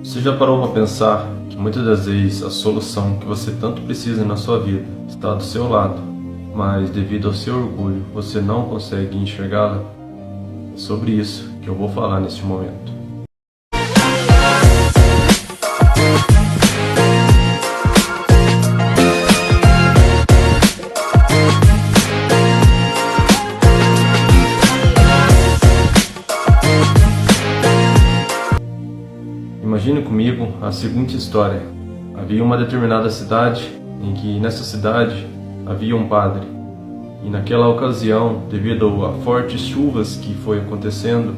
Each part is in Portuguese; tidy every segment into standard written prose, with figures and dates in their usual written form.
Você já parou para pensar que muitas das vezes a solução que você tanto precisa na sua vida está do seu lado, mas devido ao seu orgulho você não consegue enxergá-la? É sobre isso que eu vou falar neste momento. Imagine comigo a seguinte história. Havia uma determinada cidade em que nessa cidade havia um padre. E naquela ocasião, devido a fortes chuvas que foi acontecendo,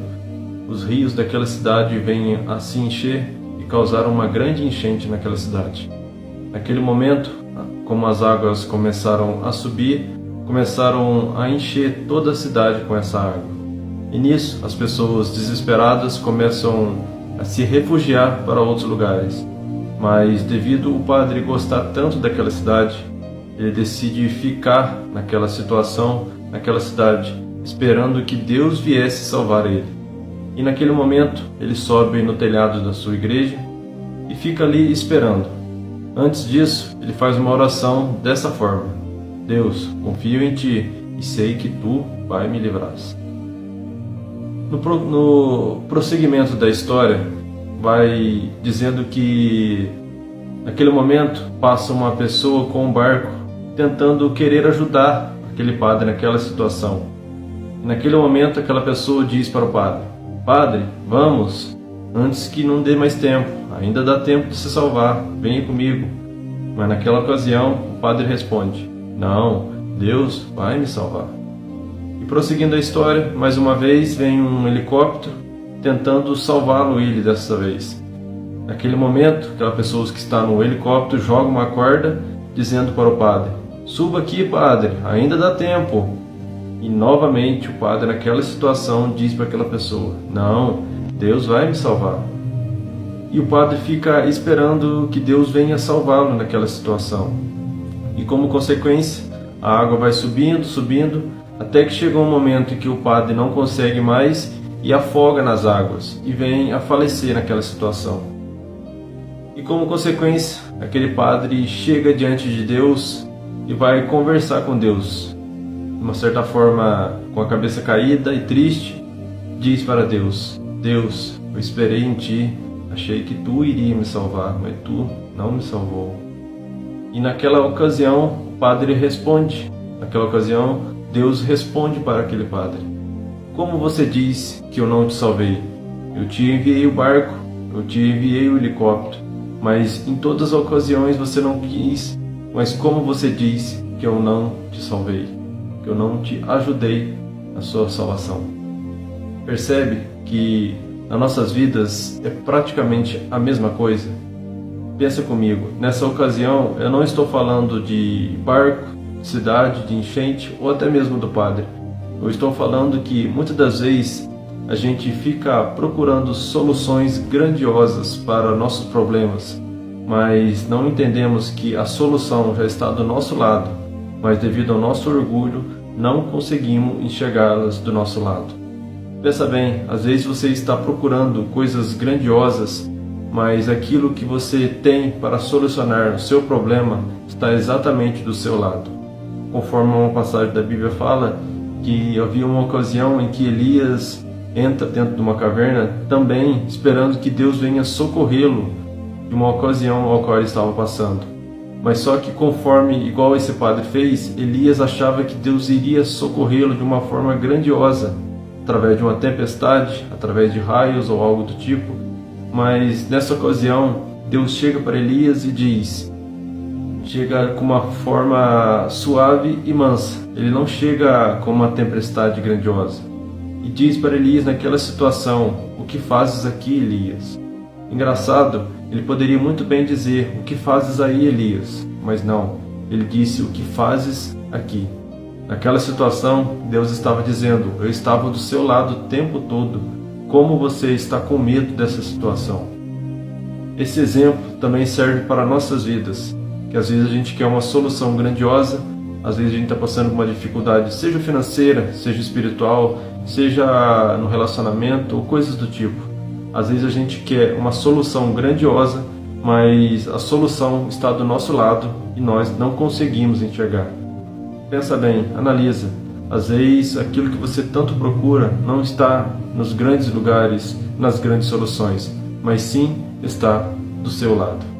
os rios daquela cidade vêm a se encher e causaram uma grande enchente naquela cidade. Naquele momento, como as águas começaram a subir, começaram a encher toda a cidade com essa água. E nisso, as pessoas desesperadas começam a se refugiar para outros lugares. Mas devido o padre gostar tanto daquela cidade, ele decide ficar naquela situação, naquela cidade, esperando que Deus viesse salvar ele. E naquele momento, ele sobe no telhado da sua igreja e fica ali esperando. Antes disso, ele faz uma oração dessa forma: Deus, confio em Ti e sei que Tu vai me livrar. No prosseguimento da história, vai dizendo que naquele momento passa uma pessoa com um barco tentando querer ajudar aquele padre naquela situação. E naquele momento aquela pessoa diz para o padre: Padre, vamos, antes que não dê mais tempo, ainda dá tempo de se salvar, venha comigo. Mas naquela ocasião o padre responde: Não, Deus vai me salvar. E prosseguindo a história, mais uma vez vem um helicóptero tentando salvá-lo ele dessa vez. Naquele momento, aquela pessoa que está no helicóptero joga uma corda dizendo para o padre: Suba aqui, padre, ainda dá tempo. E novamente o padre naquela situação diz para aquela pessoa: Não, Deus vai me salvar. E o padre fica esperando que Deus venha salvá-lo naquela situação. E como consequência, a água vai subindo, até que chega um momento em que o padre não consegue mais e afoga nas águas e vem a falecer naquela situação. E como consequência, aquele padre chega diante de Deus e vai conversar com Deus. De uma certa forma, com a cabeça caída e triste, diz para Deus: Deus, eu esperei em Ti, achei que Tu iria me salvar, mas Tu não me salvou. E naquela ocasião, o padre responde. Naquela ocasião, Deus responde para aquele padre: Como você diz que eu não te salvei? Eu te enviei o barco, eu te enviei o helicóptero, mas em todas as ocasiões você não quis. Mas como você diz que eu não te salvei? Que eu não te ajudei na sua salvação? Percebe que nas nossas vidas é praticamente a mesma coisa? Pensa comigo, nessa ocasião eu não estou falando de barco, cidade, de enchente ou até mesmo do padre. Eu estou falando que muitas das vezes a gente fica procurando soluções grandiosas para nossos problemas, mas não entendemos que a solução já está do nosso lado, mas devido ao nosso orgulho não conseguimos enxergá-las do nosso lado. Pensa bem, às vezes você está procurando coisas grandiosas, mas aquilo que você tem para solucionar o seu problema está exatamente do seu lado. Conforme uma passagem da Bíblia fala que havia uma ocasião em que Elias entra dentro de uma caverna também esperando que Deus venha socorrê-lo de uma ocasião ao qual ele estava passando. Mas só que conforme, igual esse padre fez, Elias achava que Deus iria socorrê-lo de uma forma grandiosa, através de uma tempestade, através de raios ou algo do tipo. Mas nessa ocasião, Deus chega para Elias e diz: chega com uma forma suave e mansa. Ele não chega com uma tempestade grandiosa. E diz para Elias naquela situação: O que fazes aqui, Elias? Engraçado, ele poderia muito bem dizer: O que fazes aí, Elias? Mas não, ele disse: O que fazes aqui? Naquela situação, Deus estava dizendo: Eu estava do seu lado o tempo todo. Como você está com medo dessa situação? Esse exemplo também serve para nossas vidas. Que às vezes a gente quer uma solução grandiosa, às vezes a gente está passando por uma dificuldade, seja financeira, seja espiritual, seja no relacionamento ou coisas do tipo. Às vezes a gente quer uma solução grandiosa, mas a solução está do nosso lado e nós não conseguimos enxergar. Pensa bem, analisa. Às vezes aquilo que você tanto procura não está nos grandes lugares, nas grandes soluções, mas sim está do seu lado.